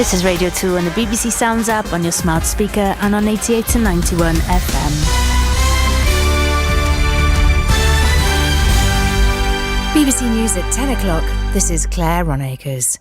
This is Radio 2 on the BBC Sounds app, on your smart speaker and on 88 to 91 FM. BBC News at 10 o'clock. This is Claire Ronacres.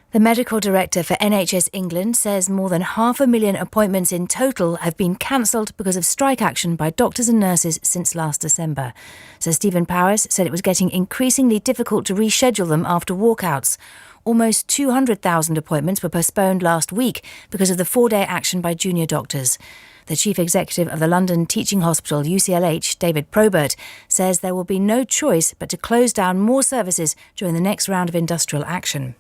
The medical director for NHS England says more than 500,000 appointments in total have been cancelled because of strike action by doctors and nurses since last December. Sir Stephen Powers said it was getting increasingly difficult to reschedule them after walkouts. Almost 200,000 appointments were postponed last week because of the 4-day action by junior doctors. The chief executive of the London Teaching Hospital, UCLH, David Probert, says there will be no choice but to close down more services during the next round of industrial action.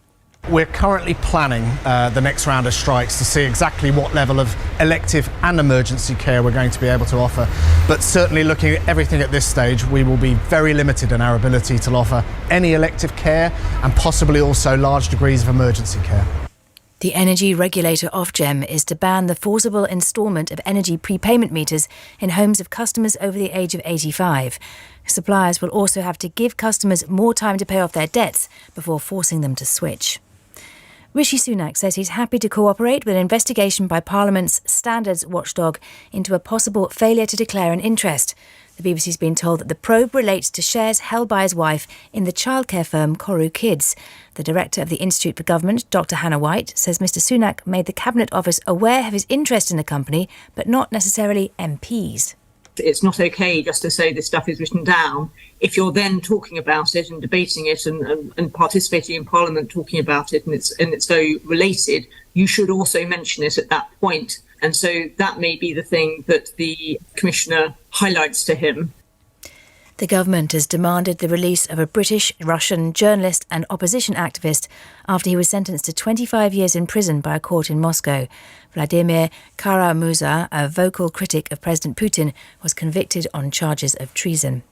We're currently planning the next round of strikes to see exactly what level of elective and emergency care we're going to be able to offer. But certainly looking at everything at this stage, we will be very limited in our ability to offer any elective care and possibly also large degrees of emergency care. The energy regulator Ofgem is to ban the forcible instalment of energy prepayment meters in homes of customers over the age of 85. Suppliers will also have to give customers more time to pay off their debts before forcing them to switch. Rishi Sunak says he's happy to cooperate with an investigation by Parliament's standards watchdog into a possible failure to declare an interest. The BBC's been told that the probe relates to shares held by his wife in the childcare firm Koru Kids. The director of the Institute for Government, Dr Hannah White, says Mr Sunak made the Cabinet Office aware of his interest in the company, but not necessarily MPs. It's not okay just to say this stuff is written down. If you're then talking about it and debating it and participating in Parliament talking about it and it's very related, you should also mention it at that point. And so that may be the thing that the Commissioner highlights to him. The government has demanded the release of a British-Russian journalist and opposition activist after he was sentenced to 25 years in prison by a court in Moscow. Vladimir Kara-Murza, a vocal critic of President Putin, was convicted on charges of treason.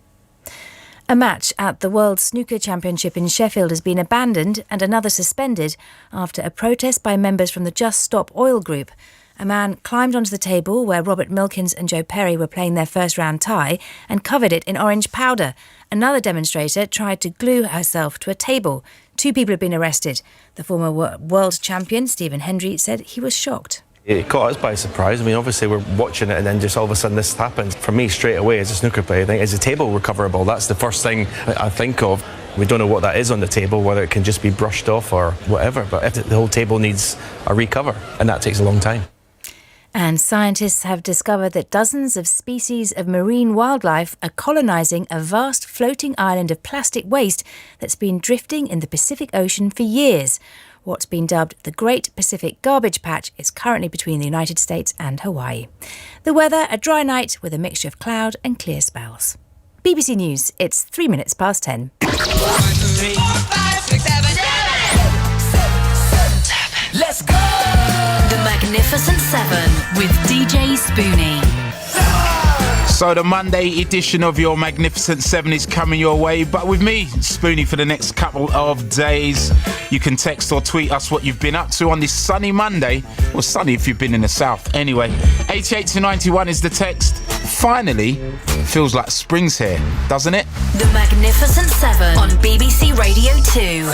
A match at the World Snooker Championship in Sheffield has been abandoned and another suspended after a protest by members from the Just Stop Oil group. A man climbed onto the table where Robert Milkins and Joe Perry were playing their first round tie and covered it in orange powder. Another demonstrator tried to glue herself to a table. 2 people have been arrested. The former world champion, Stephen Hendry, said he was shocked. It caught us by surprise. I mean, obviously we're watching it and then just all of a sudden this happens. For me, straight away, as a snooker player, I think, is the table recoverable? That's the first thing I think of. We don't know what that is on the table, whether it can just be brushed off or whatever, but if the whole table needs a recover, and that takes a long time. And scientists have discovered that dozens of species of marine wildlife are colonising a vast floating island of plastic waste that's been drifting in the Pacific Ocean for years. What's been dubbed the Great Pacific Garbage Patch is currently between the United States and Hawaii. The weather, a dry night with a mixture of cloud and clear spells. BBC News, it's 3 minutes past 10. 1, 2, 3, 4, 5, 6, 7, 8. Let's go! The Magnificent Seven with DJ Spoonie. So the Monday edition of your Magnificent Seven is coming your way, but with me, Spoonie, for the next couple of days. You can text or tweet us what you've been up to on this sunny Monday. Well, sunny if you've been in the south. Anyway, 88 to 91 is the text. Finally, feels like spring's here, doesn't it? The Magnificent Seven on BBC Radio 2.